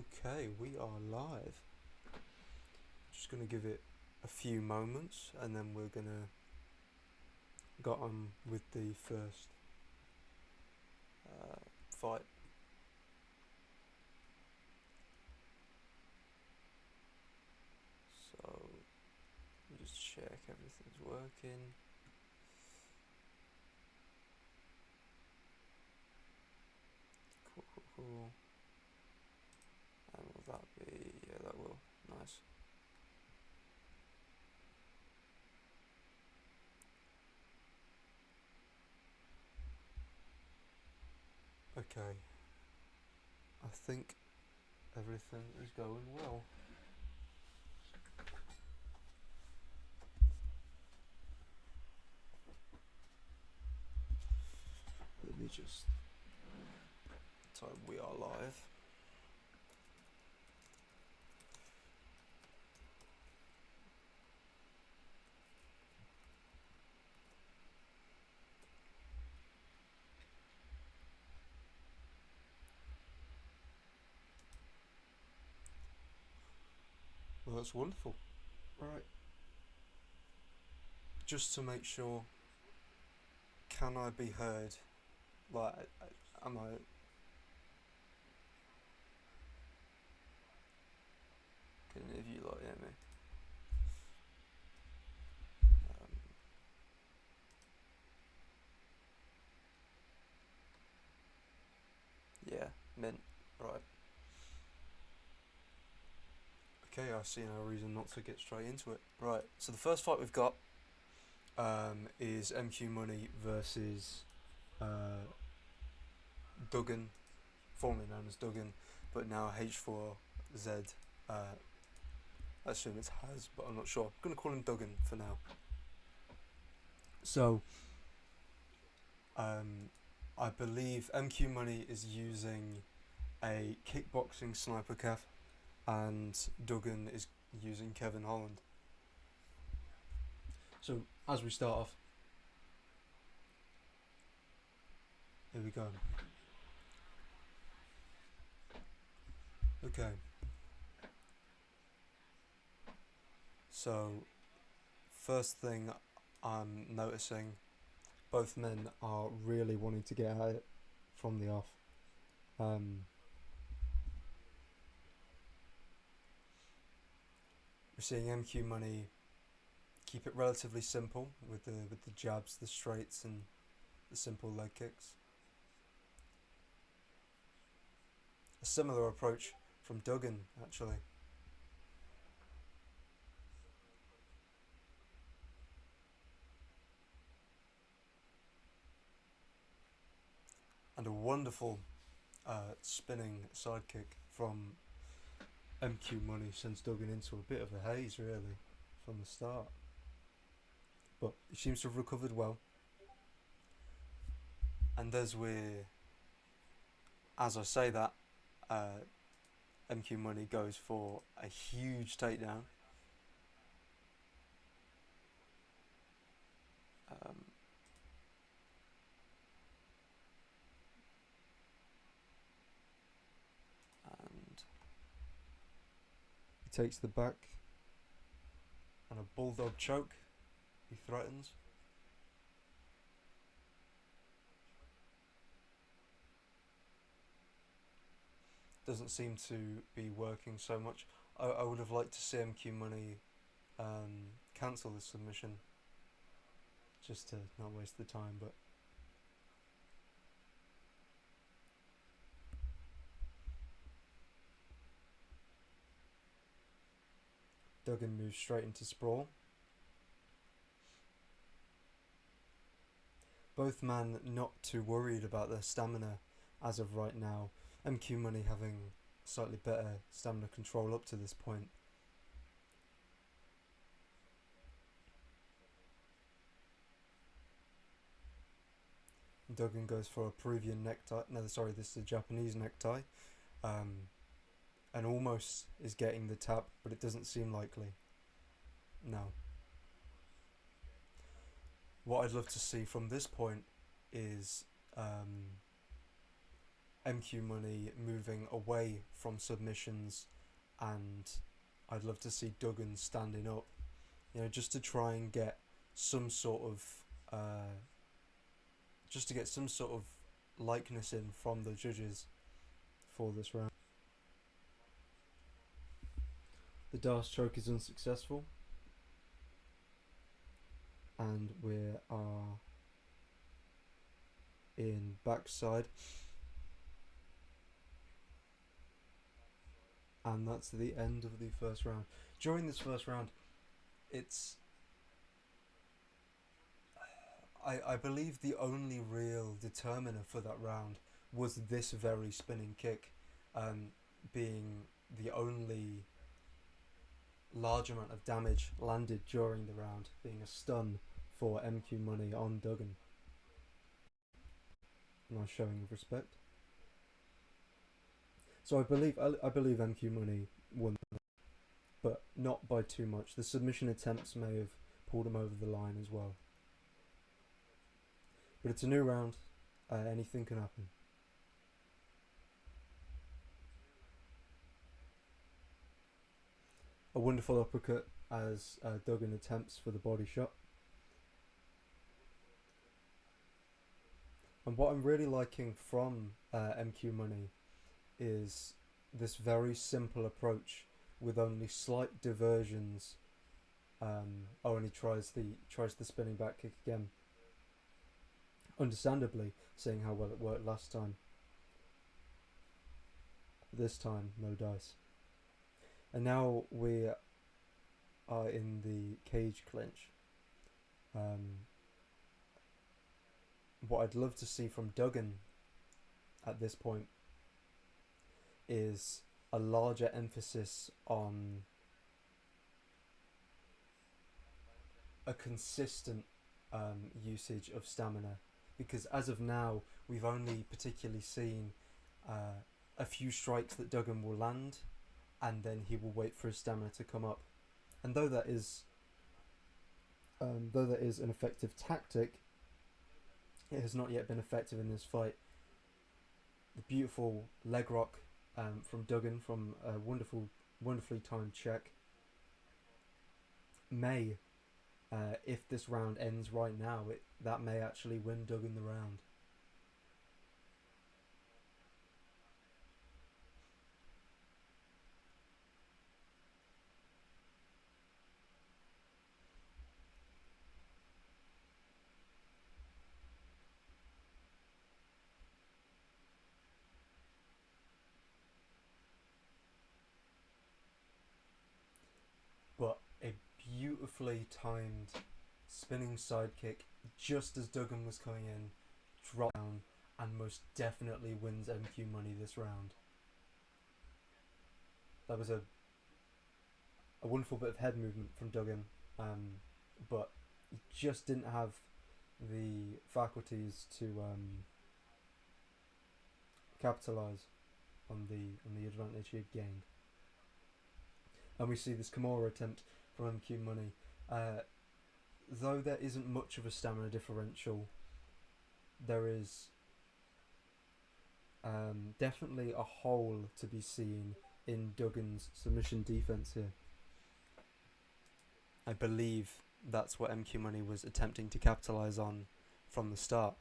Okay, we are live. Just gonna give it a few moments and then we're gonna get on with the first fight. So, just check everything's working. Cool. And will that be, yeah, that will, nice. Okay, I think everything is going well. Let me just type we are live. Well, that's wonderful. Right. Just to make sure, can I be heard? Like, am I? Can any of you like hear me? Yeah, mint. Right. Okay, I see no reason not to get straight into it. Right, so the first fight we've got is MQ Money versus Duggan, formerly known as Duggan, but now H4Z. I assume it's Has, but I'm not sure. I'm going to call him Duggan for now. So, I believe MQ Money is using a kickboxing sniper calf, and Duggan is using Kevin Holland. So, as we start off, here we go. Okay. So, first thing I'm noticing, both men are really wanting to get at it from the off. We're seeing MQ Money keep it relatively simple with the jabs, the straights, and the simple leg kicks. A similar approach from Duggan, actually. And a wonderful spinning sidekick from MQ Money sends Duggan into a bit of a haze, really, from the start. But he seems to have recovered well. And as I say that, MQ Money goes for a huge takedown. And he takes the back and a bulldog choke. He threatens. Doesn't seem to be working so much. I would have liked to see MQ Money cancel the submission just to not waste the time, but Duggan moves straight into sprawl. Both men not too worried about their stamina as of right now. MQ Money having slightly better stamina control up to this point. Duggan goes for a Peruvian necktie. No, sorry, this is a Japanese necktie. And almost is getting the tap, but it doesn't seem likely. No. What I'd love to see from this point is MQ Money moving away from submissions, and I'd love to see Duggan standing up, just to try and get some sort of, uh, just to get some sort of likeness in from the judges for this round. The Darce choke is unsuccessful, and we are in backside, and that's the end of the first round. During this first round, it's I believe the only real determiner for that round was this very spinning kick, um, being the only large amount of damage landed during the round, being a stun for MQ Money on Duggan. Nice showing of respect. So I believe MQ Money won, but not by too much. The submission attempts may have pulled him over the line as well. But it's a new round. Anything can happen. A wonderful uppercut as Duggan attempts for the body shot. And what I'm really liking from MQ Money is this very simple approach with only slight diversions. And he tries the spinning back kick again. Understandably, seeing how well it worked last time. This time, no dice. And now we are in the cage clinch. What I'd love to see from Duggan at this point is a larger emphasis on a consistent usage of stamina, because as of now we've only particularly seen a few strikes that Duggan will land, and then he will wait for his stamina to come up. And though that is an effective tactic, it has not yet been effective in this fight. The beautiful leg rock from Duggan from a wonderfully timed check may, if this round ends right now, that may actually win Duggan the round. But a beautifully timed spinning sidekick just as Duggan was coming in, drop down, and most definitely wins MQ Money this round. That was a wonderful bit of head movement from Duggan, but he just didn't have the faculties to capitalise on the advantage he had gained. And we see this Kimura attempt from MQ Money. Though there isn't much of a stamina differential, there is definitely a hole to be seen in Duggan's submission defense here. I believe that's what MQ Money was attempting to capitalise on from the start.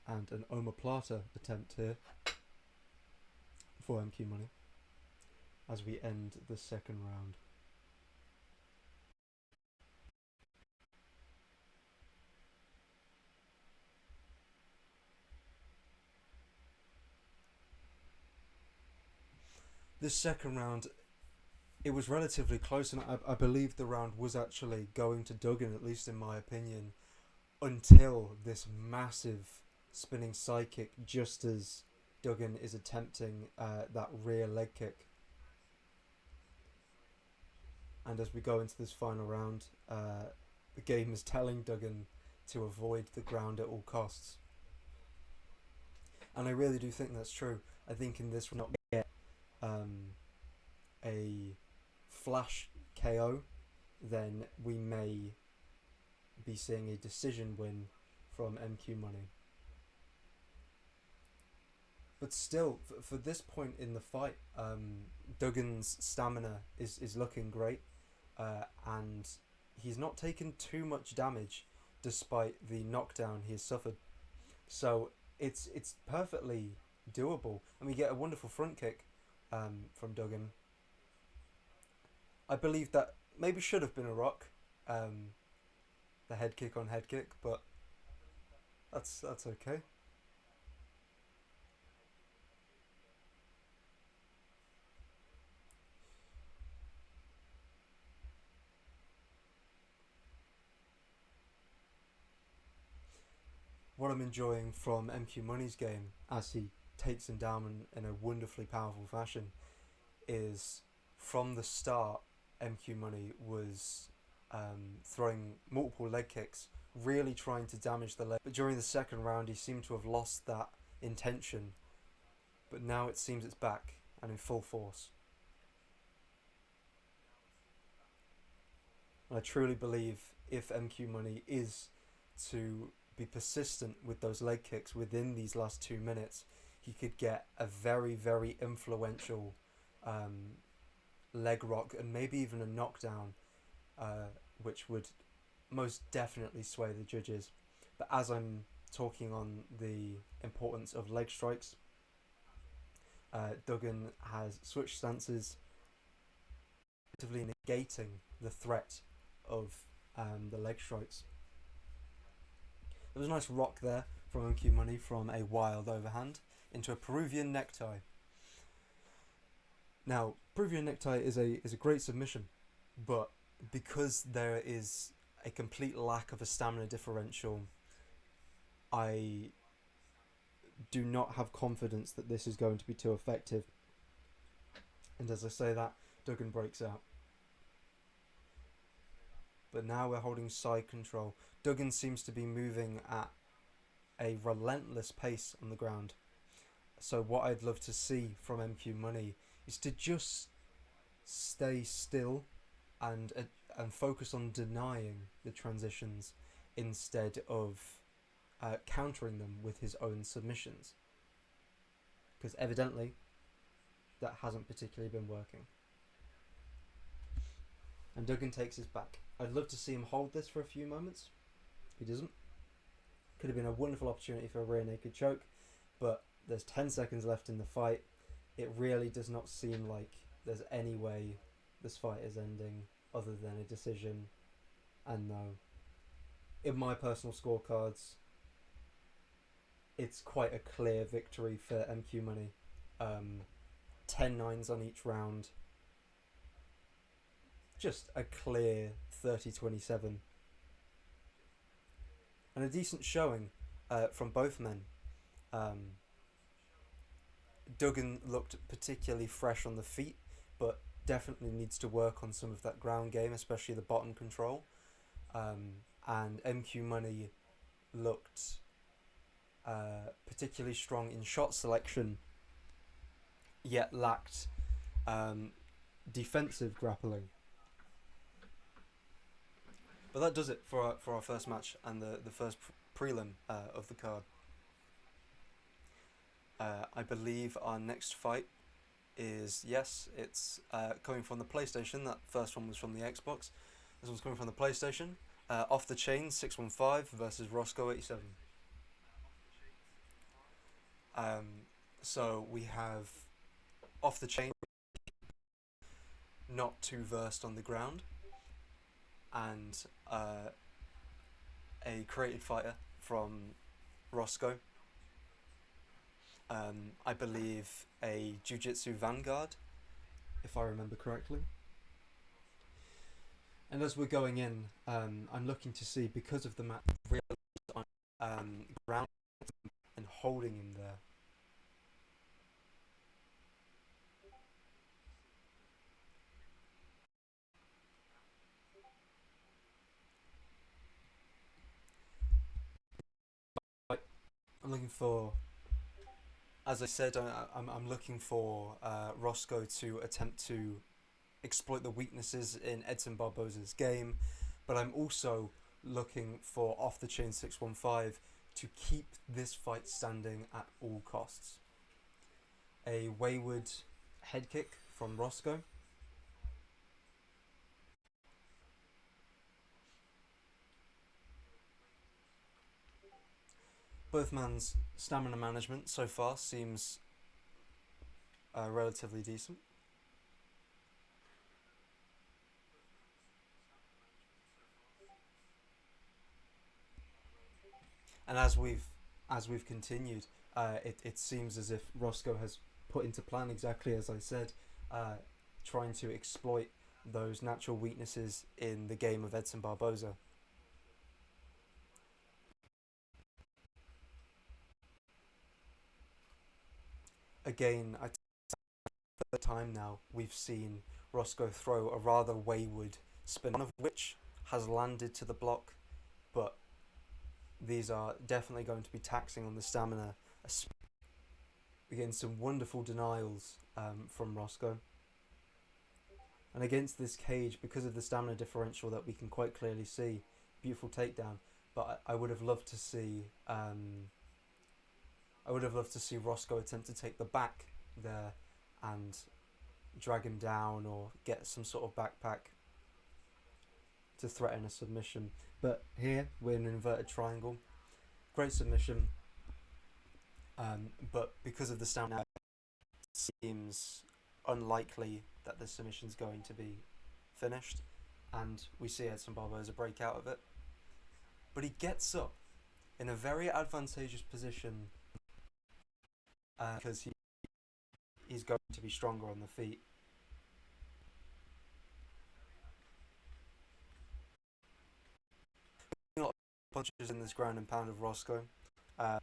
And an omoplata attempt here for MQ Money as we end the second round. This second round, it was relatively close, and I believe the round was actually going to Duggan, at least in my opinion, until this massive spinning side kick just as Duggan is attempting that rear leg kick. And as we go into this final round, the game is telling Duggan to avoid the ground at all costs. And I really do think that's true. I think in this we're not going to get a flash KO, then we may be seeing a decision win from MQ Money. But still, for this point in the fight, Duggan's stamina is looking great, and he's not taken too much damage despite the knockdown he has suffered. So it's perfectly doable, and we get a wonderful front kick from Duggan. I believe that maybe should have been a rock, um, the head kick on head kick, but that's okay. What I'm enjoying from MQ Money's game as he takes him down in a wonderfully powerful fashion is from the start, MQ Money was throwing multiple leg kicks, really trying to damage the leg. But during the second round, he seemed to have lost that intention. But now it seems it's back and in full force. And I truly believe if MQ Money is to be persistent with those leg kicks within these last 2 minutes, he could get a very, very influential um, leg rock and maybe even a knockdown, which would most definitely sway the judges. But as I'm talking on the importance of leg strikes, Duggan has switched stances, actively negating the threat of the leg strikes. There was a nice rock there from MQ Money from a wild overhand into a Peruvian necktie. Now, Peruvian necktie is a great submission, but because there is a complete lack of a stamina differential, I do not have confidence that this is going to be too effective. And as I say that, Duggan breaks out. But now we're holding side control. Duggan seems to be moving at a relentless pace on the ground. So what I'd love to see from MQ Money is to just stay still and and focus on denying the transitions instead of countering them with his own submissions. Because evidently that hasn't particularly been working. And Duggan takes his back. I'd love to see him hold this for a few moments. He doesn't. Could have been a wonderful opportunity for a rear naked choke, but there's 10 seconds left in the fight. It really does not seem like there's any way this fight is ending other than a decision. And no, in my personal scorecards, it's quite a clear victory for MQ Money. 10 nines on each round. Just a clear 30-27. And a decent showing from both men. Duggan looked particularly fresh on the feet, but definitely needs to work on some of that ground game, especially the bottom control. And MQ Money looked particularly strong in shot selection, yet lacked defensive grappling. But that does it for our first match and the first prelim of the card. I believe our next fight is, yes, it's coming from the PlayStation. That first one was from the Xbox. This one's coming from the PlayStation. Off the Chain 615 versus Roscoe 87. So we have Off the Chain, not too versed on the ground, and a created fighter from Roscoe. I believe a Jiu-Jitsu Vanguard, if I remember correctly. And as we're going in, I'm looking to see, because of the match, really on ground and holding him there. I'm looking for, as I said, I'm looking for Roscoe to attempt to exploit the weaknesses in Edson Barboza's game, but I'm also looking for off the chain 615 to keep this fight standing at all costs. A wayward head kick from Roscoe. Both men's stamina management so far seems relatively decent. And as we've continued, it seems as if Roscoe has put into plan exactly as I said, uh, trying to exploit those natural weaknesses in the game of Edson Barboza. Again, I for the time now we've seen Roscoe throw a rather wayward spin, one of which has landed to the block, but these are definitely going to be taxing on the stamina. Again, some wonderful denials from Roscoe. And against this cage, because of the stamina differential that we can quite clearly see, beautiful takedown. But I would have loved to see, Roscoe attempt to take the back there and drag him down or get some sort of backpack to threaten a submission. But here we're in an inverted triangle. Great submission. But because of the stamina, it seems unlikely that the submission's going to be finished, and we see Edson Barboza break out of it. But he gets up in a very advantageous position because he's going to be stronger on the feet. A lot of punches in this ground and pound of Roscoe. Uh,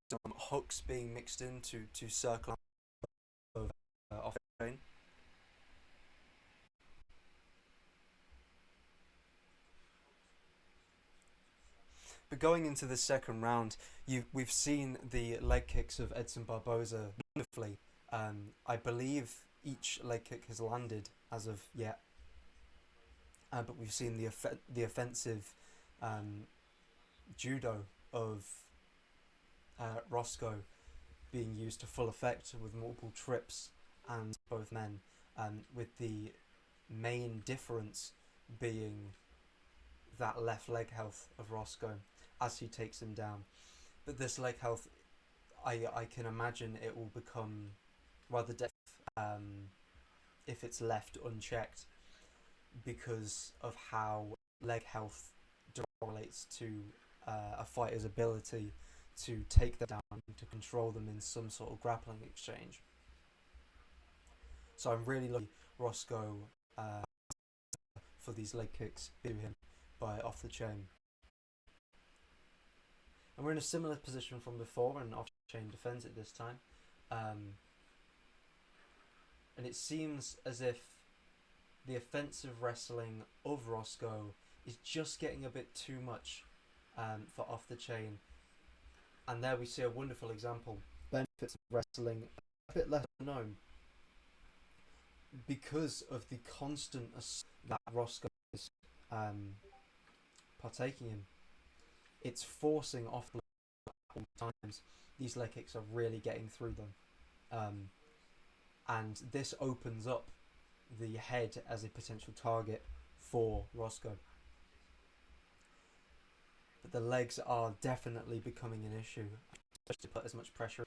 some hooks being mixed in to circle of off the chain. But going into the second round, we've seen the leg kicks of Edson Barboza wonderfully. I believe each leg kick has landed as of yet, but we've seen the offensive judo of Roscoe being used to full effect with multiple trips and both men, with the main difference being that left leg health of Roscoe as he takes him down. But this leg health, I can imagine it will become rather deaf if it's left unchecked because of how leg health relates to a fighter's ability to take them down, to control them in some sort of grappling exchange. So I'm really looking Roscoe for these leg kicks to him by off the chain. And we're in a similar position from before, and off chain defends it this time. And it seems as if the offensive wrestling of Roscoe is just getting a bit too much for off the chain. And there we see a wonderful example. Benefits of wrestling a bit less known because of the constant that Roscoe is partaking in. It's forcing off the times. These leg kicks are really getting through them. And this opens up the head as a potential target for Roscoe. But the legs are definitely becoming an issue, especially to put as much pressure.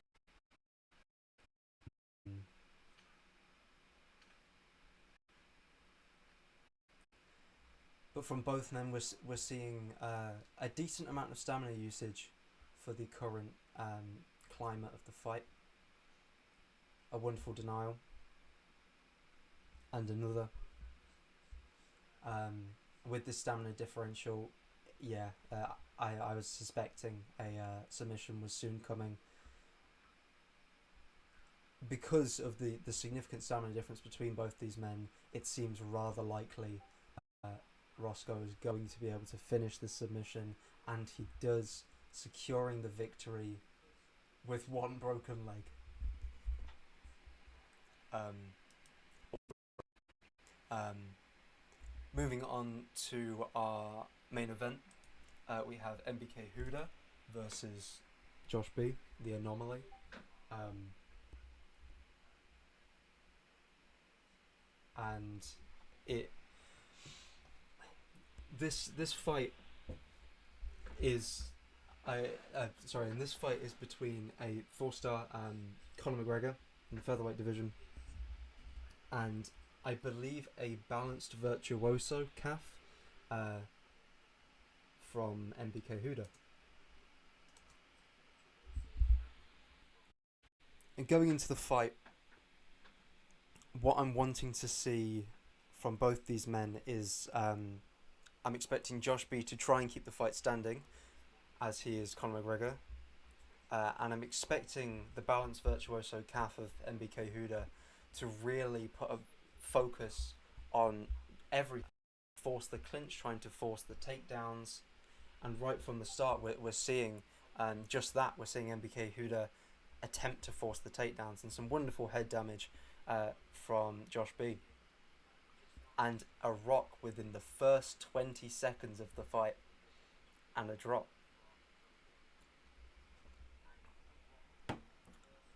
But from both men, we're seeing a decent amount of stamina usage for the current climate of the fight. A wonderful denial. And another. With this stamina differential, yeah, I was suspecting a submission was soon coming. Because of the significant stamina difference between both these men, it seems rather likely Roscoe is going to be able to finish the submission, and he does, securing the victory with one broken leg. Um, um, Moving on to our main event, we have MBK Huda versus Josh B, the Anomaly. Um, and it this fight is and this fight is between a 4-star Conor McGregor in the featherweight division and I believe a balanced virtuoso calf uh, from MBK Huda. And going into the fight, what I'm wanting to see from both these men is I'm expecting Josh B to try and keep the fight standing, as he is Conor McGregor, and I'm expecting the balanced virtuoso calf of MBK Huda to really put a focus on every force the clinch, trying to force the takedowns, and right from the start we're seeing just that. We're seeing MBK Huda attempt to force the takedowns and some wonderful head damage from Josh B. And a rock within the first 20 seconds of the fight and a drop.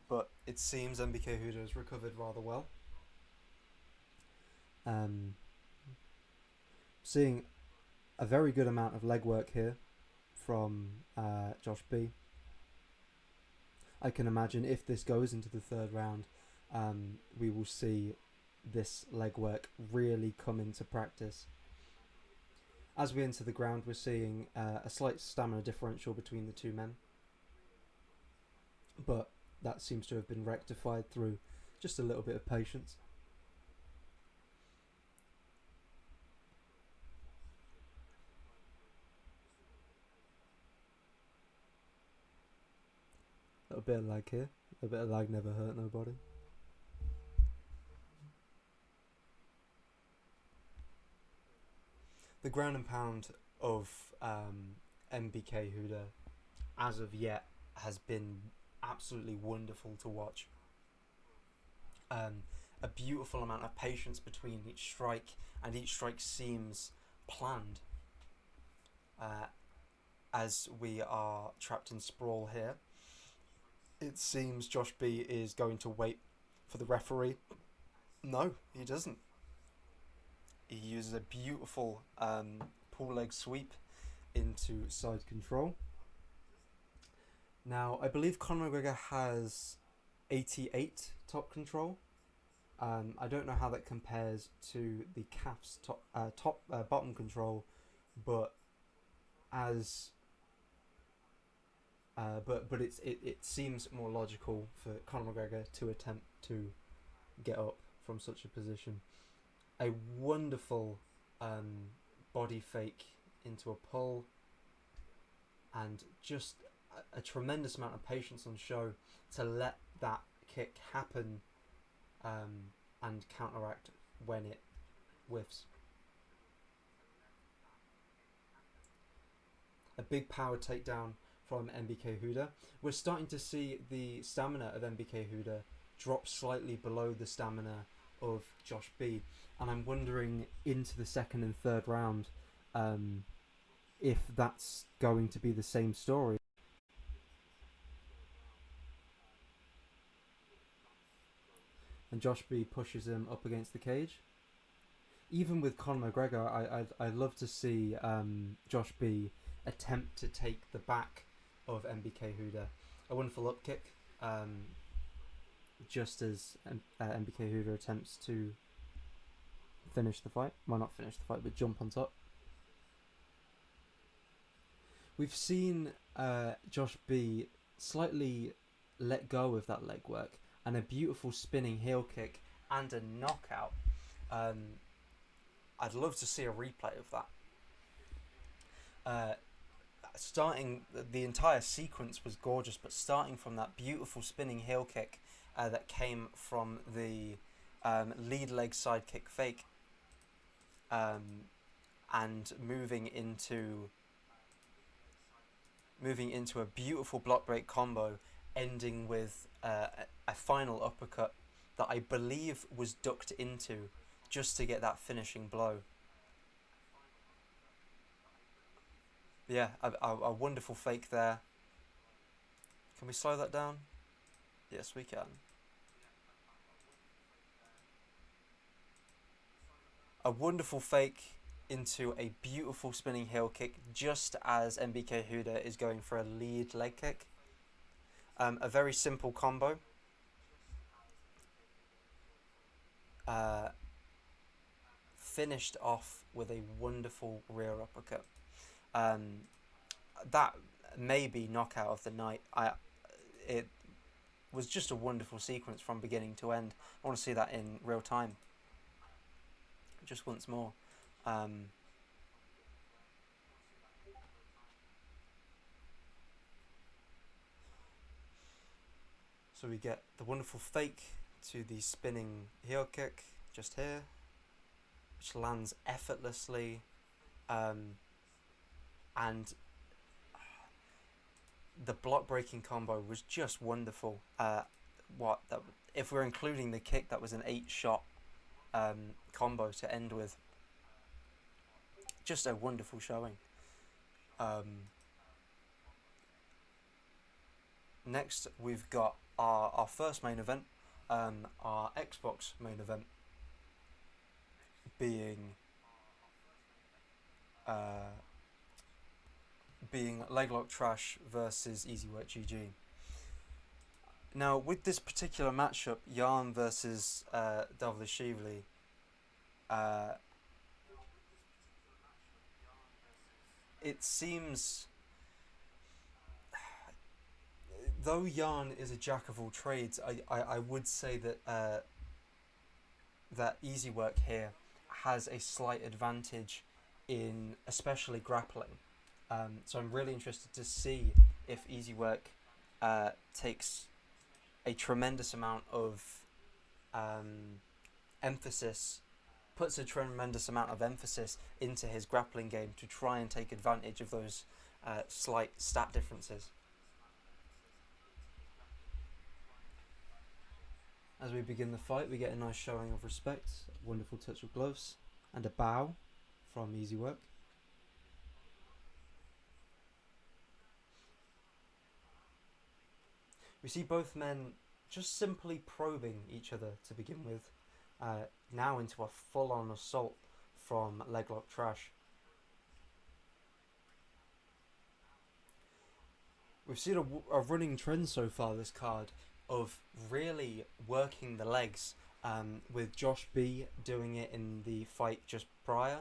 But it seems MBK Huda has recovered rather well. Um, Seeing a very good amount of leg work here from Josh B. I can imagine if this goes into the third round, we will see this leg work really come into practice. As we enter the ground, we're seeing a slight stamina differential between the two men, but that seems to have been rectified through just a little bit of patience. A little bit of lag here. A bit of lag never hurt nobody. The ground and pound of MBK Huda as of yet has been absolutely wonderful to watch. A beautiful amount of patience between each strike, and each strike seems planned. Uh, as we are trapped in sprawl here, it seems Josh B is going to wait for the referee. No, he doesn't. He uses a beautiful pull leg sweep into side control. Now, I believe Conor McGregor has 88 top control. I don't know how that compares to the calf's bottom control, but as it seems more logical for Conor McGregor to attempt to get up from such a position. A wonderful body fake into a pull, and just a tremendous amount of patience on show to let that kick happen and counteract when it whiffs. A big power takedown from MBK Huda. We're starting to see the stamina of MBK Huda drop slightly below the stamina of Josh B, and I'm wondering into the second and third round if that's going to be the same story. And Josh B pushes him up against the cage. Even with Conor McGregor, I'd love to see Josh B attempt to take the back of MBK Huda. A wonderful up kick, just as MBK Huda attempts to finish the fight. Well, not finish the fight, but jump on top. We've seen Josh B slightly let go of that leg work, and a beautiful spinning heel kick and a knockout. I'd love to see a replay of that. Starting, the entire sequence was gorgeous, but starting from that beautiful spinning heel kick that came from the lead leg side kick fake, and moving into a beautiful block break combo, ending with a final uppercut that I believe was ducked into just to get that finishing blow. Yeah, a wonderful fake there. Can we slow that down? Yes, we can. A wonderful fake into a beautiful spinning heel kick just as MBK Huda is going for a lead leg kick. A very simple combo. Uh, Finished off with a wonderful rear uppercut. Um, that may be knockout of the night. It was just a wonderful sequence from beginning to end. I want to see that in real time, just once more. Um, so we get the wonderful fake to the spinning heel kick just here, which lands effortlessly, um, and the block breaking combo was just wonderful. What that if we're including the kick, that was an 8 shot combo to end with. Just a wonderful showing. Um, Next, we've got our first main event, our Xbox main event, being uh, being Leglock Trash versus Easy Work GG. Now, with this particular matchup, Yarn versus Davlishvili, uh, it seems, though Yarn is a jack of all trades, I would say that that Easy Work here has a slight advantage in especially grappling. So I'm really interested to see if Easy Work takes a tremendous amount of emphasis, puts a tremendous amount of emphasis into his grappling game to try and take advantage of those slight stat differences. As we begin the fight, we get a nice showing of respect, a wonderful touch of gloves, and a bow from Easy Work. We see both men just simply probing each other to begin with, now into a full-on assault from Leglock Trash. We've seen a running trend so far this card of really working the legs, with Josh B doing it in the fight just prior,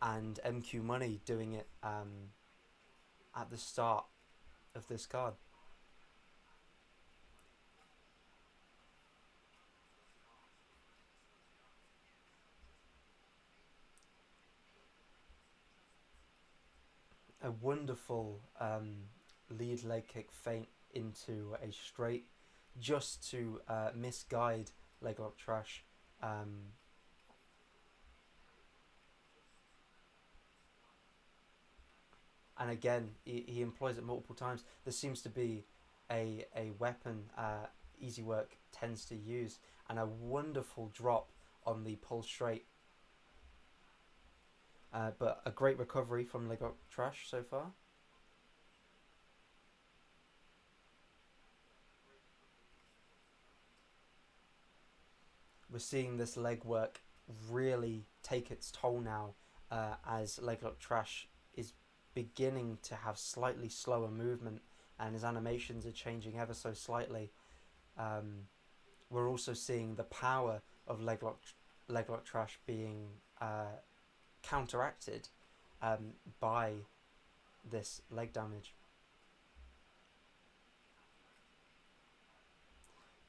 and MQ Money doing it at the start of this card. A wonderful lead leg kick feint into a straight just to misguide Leglock Trash. Um, and again, he employs it multiple times. This seems to be a weapon Easy Work tends to use, and a wonderful drop on the pull straight. But a great recovery from Leglock Trash so far. We're seeing this leg work really take its toll now, as Leglock Trash is beginning to have slightly slower movement and his animations are changing ever so slightly. Um, we're also seeing the power of Leglock Trash being counteracted by this leg damage.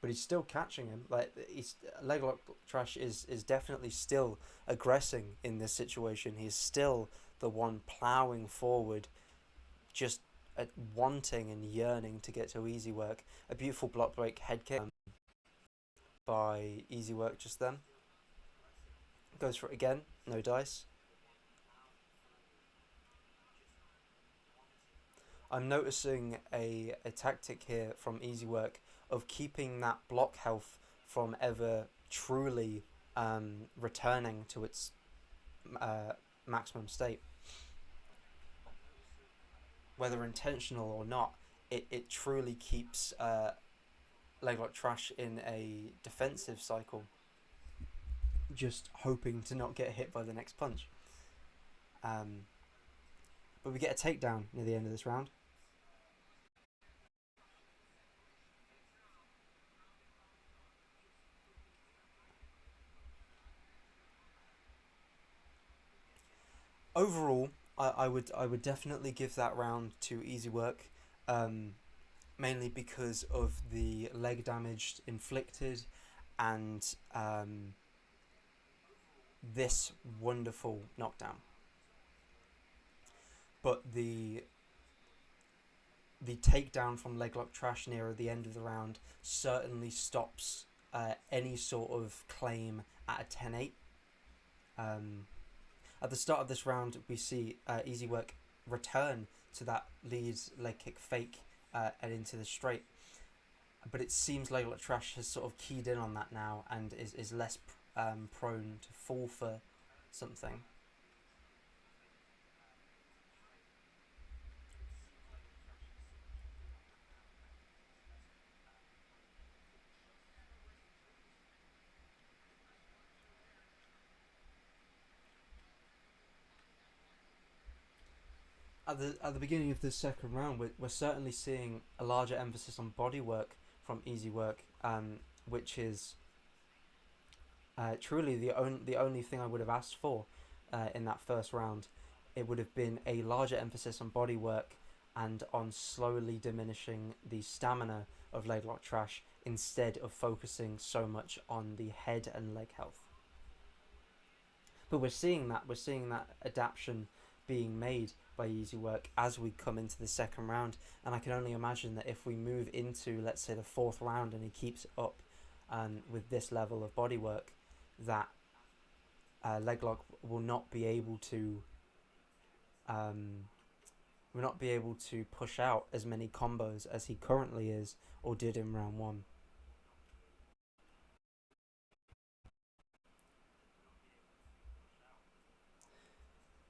But he's still catching him. Like he's Leglock Trash is definitely still aggressing in this situation. He's still the one ploughing forward, just wanting and yearning to get to Easy Work. A beautiful block break head kick by Easy Work just then. Goes for it again. No dice. I'm noticing a tactic here from Easy Work of keeping that block health from ever truly returning to its uh, maximum state. whether intentional or not, it truly keeps Leg Lock Trash in a defensive cycle, just hoping to not get hit by the next punch. Um, but we get a takedown near the end of this round. Overall, I would definitely give that round to Easy Work, um, mainly because of the leg damage inflicted and this wonderful knockdown. But the takedown from Leglock Trash near the end of the round certainly stops any sort of claim at a 10-8. Um, at the start of this round, we see Easy Work return to that lead leg kick fake and into the straight. But it seems Leglock Trash has sort of keyed in on that now and is less prone to fall for something. At the beginning of the second round, we're certainly seeing a larger emphasis on body work from Easy Work, which is truly the only thing I would have asked for in that first round. It would have been a larger emphasis on body work and on slowly diminishing the stamina of Leg Lock Trash instead of focusing so much on the head and leg health. But we're seeing that adaptation being made by Easy Work as we come into the second round, and I can only imagine that if we move into, let's say, the fourth round and he keeps it up with this level of body work, that Leglock will not be able to um, will not be able to push out as many combos as he currently is or did in round one.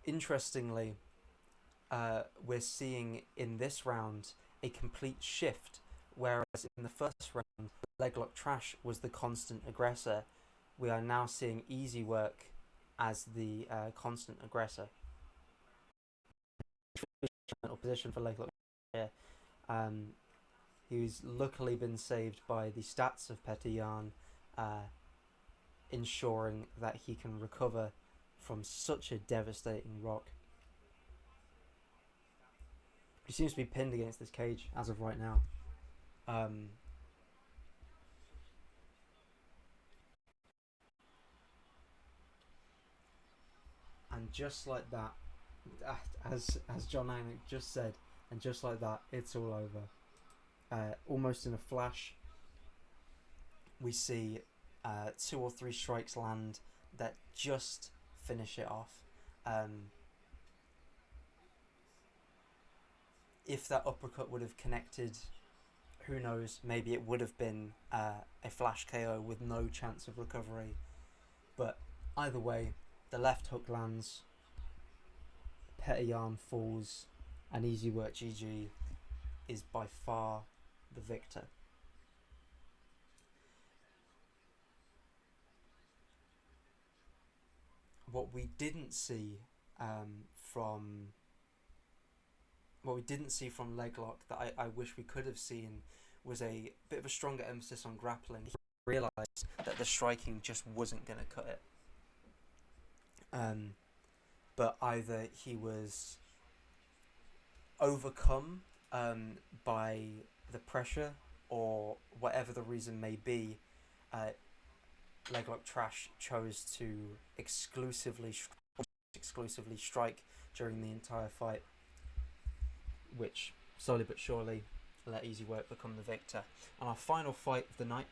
Interestingly, we're seeing in this round a complete shift. Whereas in the first round, Leglock Trash was the constant aggressor, we are now seeing Easy Work as the constant aggressor. Position for Leglock here. Um, he's luckily been saved by the stats of Petty Yarn, ensuring that he can recover from such a devastating rock. He seems to be pinned against this cage as of right now. Um, and just like that, as John Anik just said, and just like that, it's all over. Almost in a flash, we see two or three strikes land that just finish it off. Um, if that uppercut would have connected, who knows? Maybe it would have been a flash KO with no chance of recovery. But either way, the left hook lands, Petty Yarn falls, and Easy Work GG is by far the victor. What we didn't see from what we didn't see from Leglock that I wish we could have seen was a bit of a stronger emphasis on grappling. He realised that the striking just wasn't going to cut it. Um, but either he was overcome by the pressure or whatever the reason may be, uh, Leglock Trash chose to exclusively strike during the entire fight, which slowly but surely let Easy Work become the victor. And our final fight of the night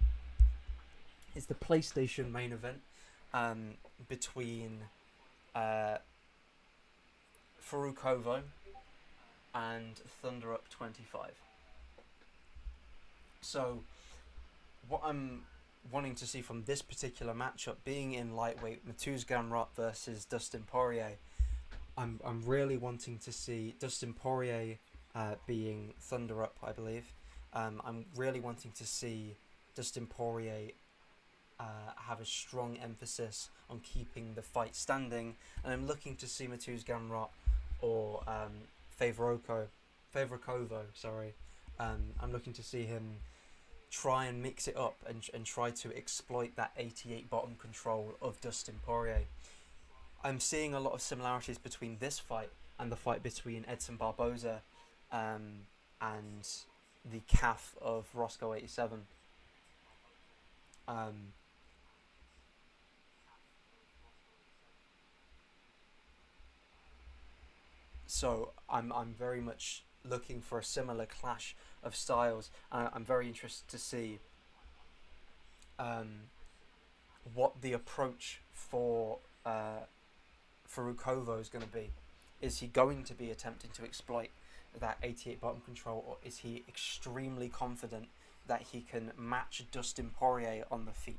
is the PlayStation main event between uh, Farukovo and Thunder Up 25. So, what I'm wanting to see from this particular matchup, being in lightweight, Matuz Gamrot versus Dustin Poirier, I'm really wanting to see Dustin Poirier being Thunder Up, I believe. I'm really wanting to see Dustin Poirier have a strong emphasis on keeping the fight standing, and I'm looking to see Mateusz Gamrot or Favorkovo, sorry. I'm looking to see him try and mix it up and try to exploit that 88 bottom control of Dustin Poirier. I'm seeing a lot of similarities between this fight and the fight between Edson Barboza and the calf of Roscoe 87. Um, so I'm very much looking for a similar clash of styles. I'm very interested to see um, what the approach for Rukovo is going to be. Is he going to be attempting to exploit that 88 bottom control, or is he extremely confident that he can match Dustin Poirier on the feet?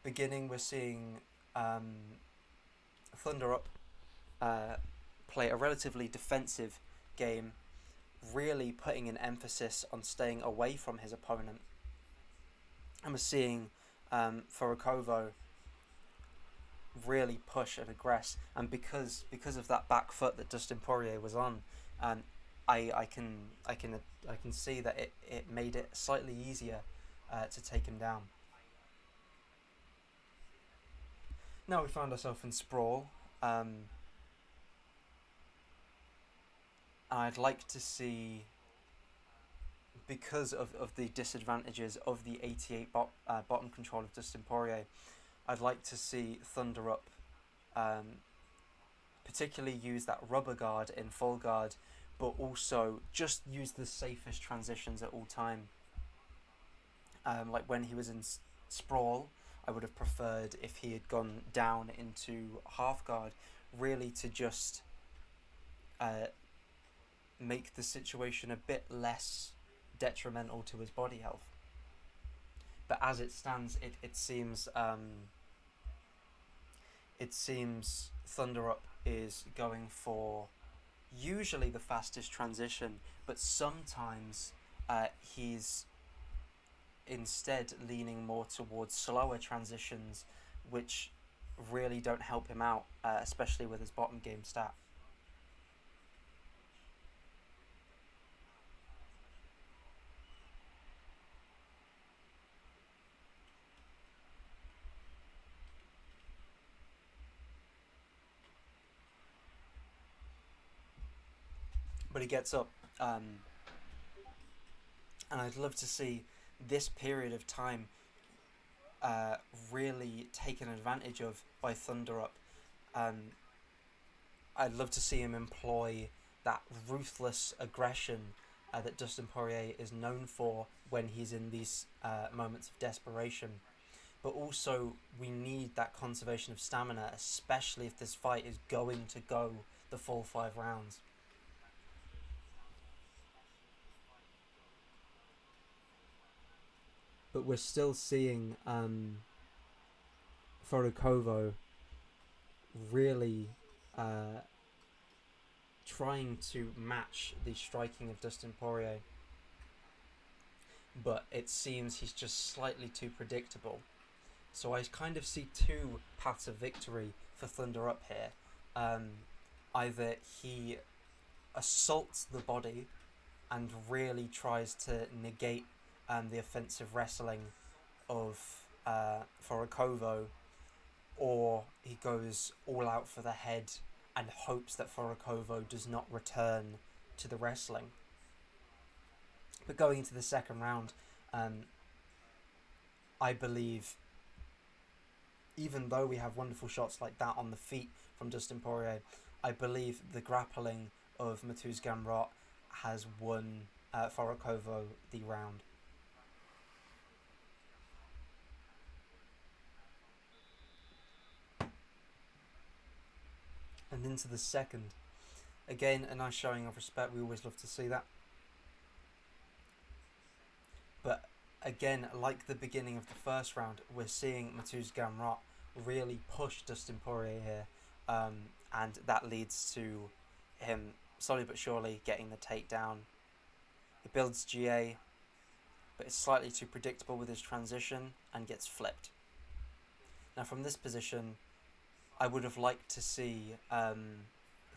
Beginning, we're seeing Thunder Up play a relatively defensive game, really putting an emphasis on staying away from his opponent. And we're seeing Forokovo really push and aggress, and because of that back foot that Dustin Poirier was on, um, I can see that it made it slightly easier to take him down. Now we found ourselves in sprawl. I'd like to see, because of the disadvantages of the 88 bottom control of Dustin Poirier, I'd like to see Thunder Up particularly use that rubber guard in full guard, but also just use the safest transitions at all time. Like when he was in sprawl, I would have preferred if he had gone down into half guard, really to just make the situation a bit less detrimental to his body health. But as it stands, it seems Thunder Up is going for usually the fastest transition, but sometimes he's instead leaning more towards slower transitions, which really don't help him out, especially with his bottom game stat. But he gets up, and I'd love to see this period of time really taken advantage of by Thunder Up. I'd love to see him employ that ruthless aggression that Dustin Poirier is known for when he's in these moments of desperation. But also, we need that conservation of stamina, especially if this fight is going to go the full 5 rounds. But we're still seeing Forokovo really uh, trying to match the striking of Dustin Poirier, but it seems he's just slightly too predictable. So I kind of see two paths of victory for Thunder Up here. Either he assaults the body and really tries to negate the offensive wrestling of Forokovo, or he goes all out for the head and hopes that Forokovo does not return to the wrestling. But going into the second round, I believe, even though we have wonderful shots like that on the feet from Dustin Poirier, I believe the grappling of Mateusz Gamrot has won Forokovo the round. And into the second. Again, a nice showing of respect. We always love to see that. But again, like the beginning of the first round, we're seeing Mateusz Gamrot really push Dustin Poirier here, and that leads to him slowly but surely getting the takedown. He builds GA, but it's slightly too predictable with his transition and gets flipped. Now from this position, I would have liked to see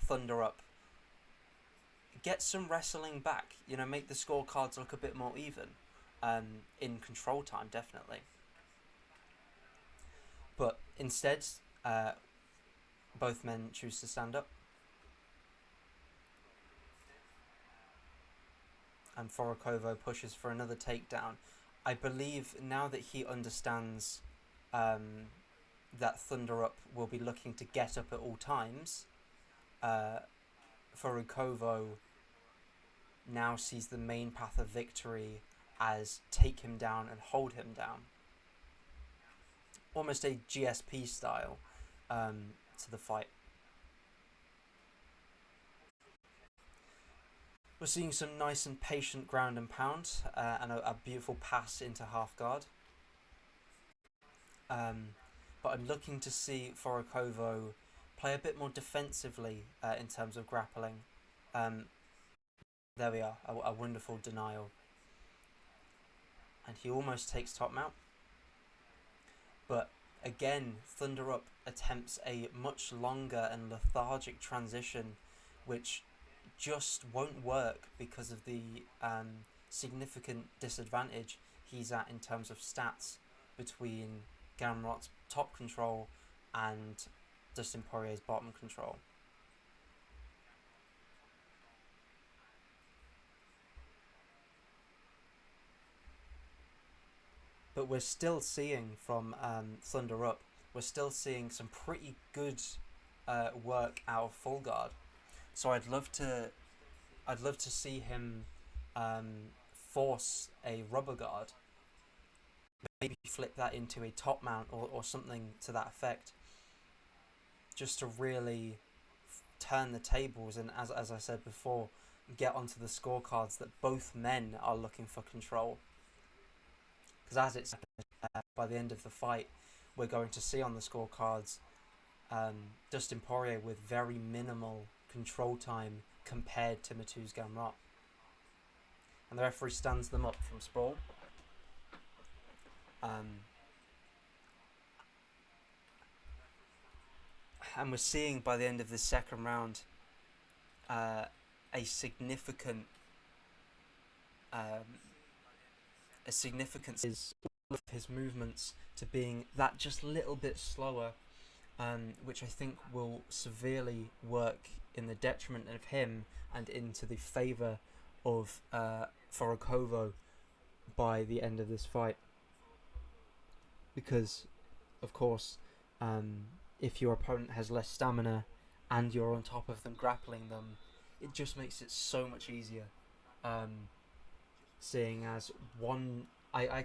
Thunder Up get some wrestling back, make the scorecards look a bit more even, in control time, definitely. But instead, both men choose to stand up, and Forokovo pushes for another takedown. I believe now that he understands that Thunder Up will be looking to get up at all times, Forokovo now sees the main path of victory as take him down and hold him down. Almost a GSP style to the fight. We're seeing some nice and patient ground and pound and a beautiful pass into half guard. But I'm looking to see Forokovo play a bit more defensively in terms of grappling. There we are, a wonderful denial. And he almost takes top mount. But again, Thunder Up attempts a much longer and lethargic transition, which just won't work because of the significant disadvantage he's at in terms of stats between Gamrot's top control and Dustin Poirier's bottom control. But we're still seeing from Thunder Up, we're still seeing some pretty good work out of full guard. So I'd love to see him force a rubber guard, maybe flip that into a top mount or something to that effect, just to really turn the tables and, as I said before, get onto the scorecards that both men are looking for control. Because as it's by the end of the fight, we're going to see on the scorecards Dustin Poirier with very minimal control time compared to Mateusz Gamrot. And the referee stands them up from sprawl. And we're seeing by the end of the second round a significant is all of his movements to being that just little bit slower, which I think will severely work in the detriment of him and into the favour of Forokovo by the end of this fight. Because, of course, if your opponent has less stamina and you're on top of them grappling them, it just makes it so much easier. Seeing as I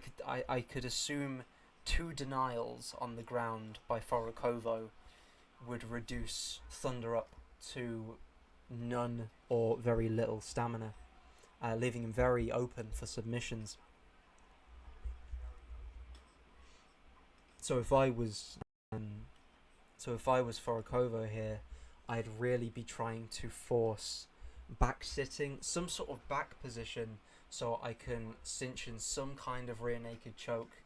could assume 2 denials on the ground by Forokovo would reduce Thunder Up to none or very little stamina, leaving him very open for submissions. So if I was Forokovo here, I'd really be trying to force back sitting, some sort of back position, so I can cinch in some kind of rear naked choke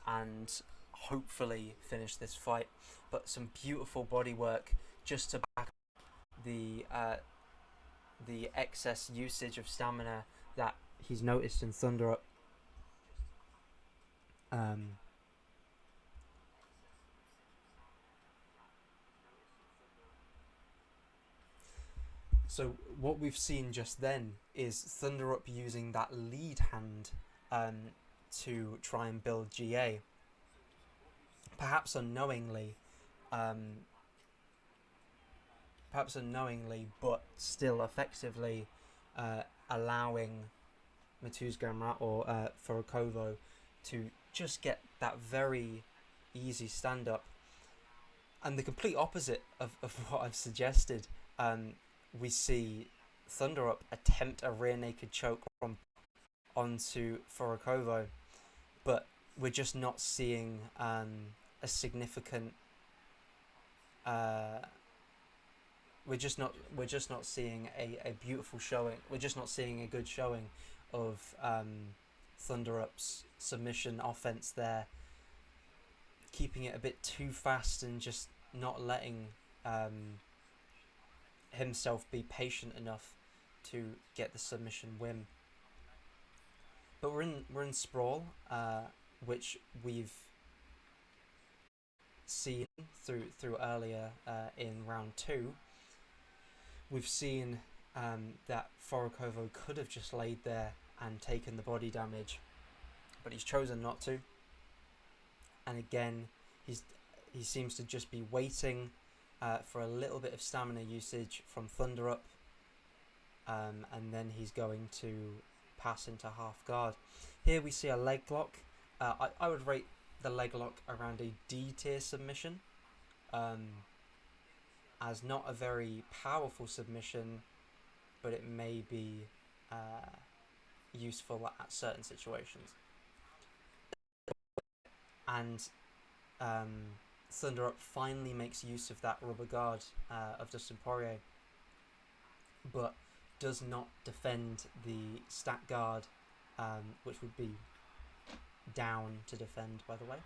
and hopefully finish this fight. But some beautiful body work just to back the excess usage of stamina that he's noticed in Thunder Up. So what we've seen just then is Thunder Up using that lead hand to try and build GA. Perhaps unknowingly, but still effectively allowing Mateusz Gamrot or Forokovo to just get that very easy stand-up. And the complete opposite of what I've suggested, we see Thunder Up attempt a rear naked choke from onto Forokovo, but we're just not seeing a significant we're just not seeing a beautiful showing. We're just not seeing a good showing of Thunder Up's submission offense there, keeping it a bit too fast and just not letting himself be patient enough to get the submission win. But we're in Sprawl, which we've seen through earlier in round two. We've seen that Forokovo could have just laid there and taken the body damage, but he's chosen not to. And again, he seems to just be waiting for a little bit of stamina usage from Thunder Up, and then he's going to pass into half guard. Here we see a leg lock. I would rate the leg lock around a D tier submission, as not a very powerful submission, but it may be useful at certain situations. And Thunder Up finally makes use of that rubber guard of Dustin Poirier, but does not defend the stack guard, which would be down to defend, by the way.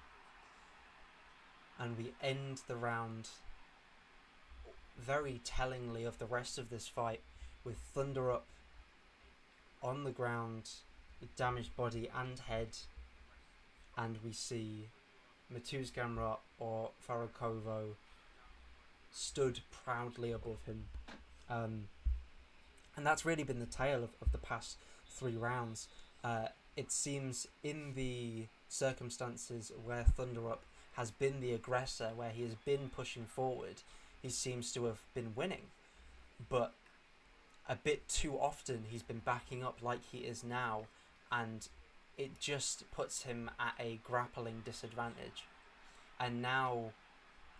And we end the round very tellingly of the rest of this fight with Thunder Up on the ground with damaged body and head, and we see Matuz Gamrot or Forokovo stood proudly above him. And that's really been the tale of the past 3 rounds. It seems in the circumstances where Thunder Up has been the aggressor, where he has been pushing forward, he seems to have been winning. But a bit too often he's been backing up like he is now, and it just puts him at a grappling disadvantage. And now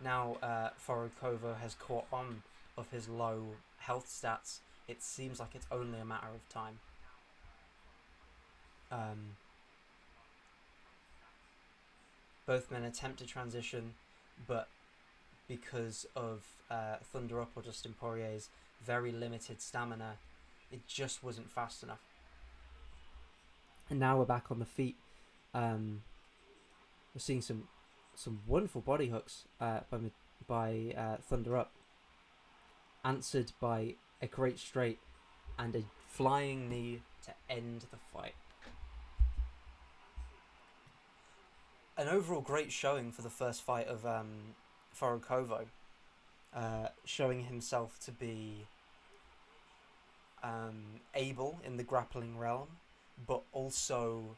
Forokovo has caught on of his low health stats. It seems like it's only a matter of time. Both men attempt to transition, but because of Thunder Up or Dustin Poirier's very limited stamina, it just wasn't fast enough. And now we're back on the feet. We're seeing some wonderful body hooks by Thunder Up, answered by a great straight and a flying knee to end the fight. An overall great showing for the first fight of Forokovo, showing himself to be able in the grappling realm, but also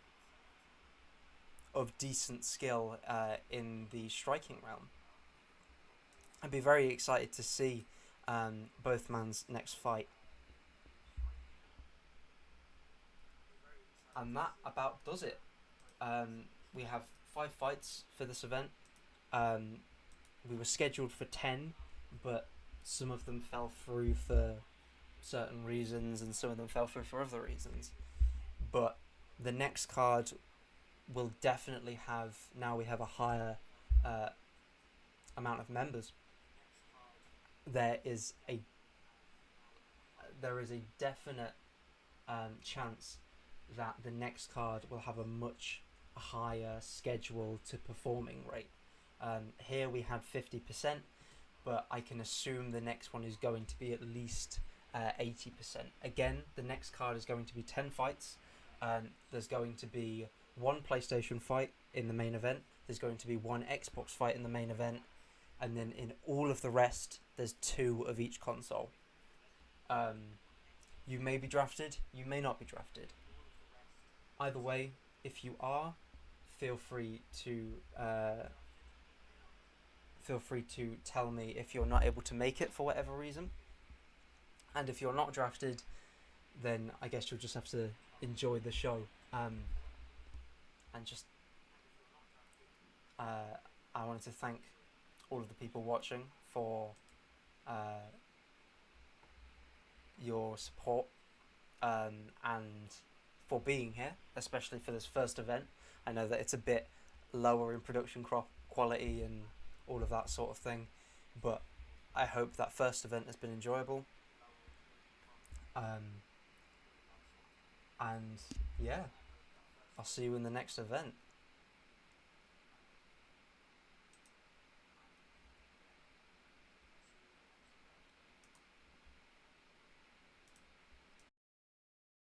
of decent skill in the striking realm. I'd be very excited to see both men's next fight. And that about does it. We have 5 fights for this event. We were scheduled for 10, but some of them fell through for certain reasons and some of them fell through for other reasons. But the next card will definitely have, now we have a higher amount of members, there is a definite chance that the next card will have a much higher schedule to performing rate. Here we had 50%, but I can assume the next one is going to be at least 80%. Again, the next card is going to be 10 fights. There's going to be 1 PlayStation fight in the main event. There's going to be 1 Xbox fight in the main event. And then in all of the rest, there's 2 of each console. You may be drafted, you may not be drafted. Either way, if you are, feel free to tell me if you're not able to make it for whatever reason. And if you're not drafted, then I guess you'll just have to enjoy the show. And just I wanted to thank all of the people watching for your support and for being here, especially for this first event. I know that it's a bit lower in production quality and all of that sort of thing, but I hope that first event has been enjoyable. And yeah, I'll see you in the next event.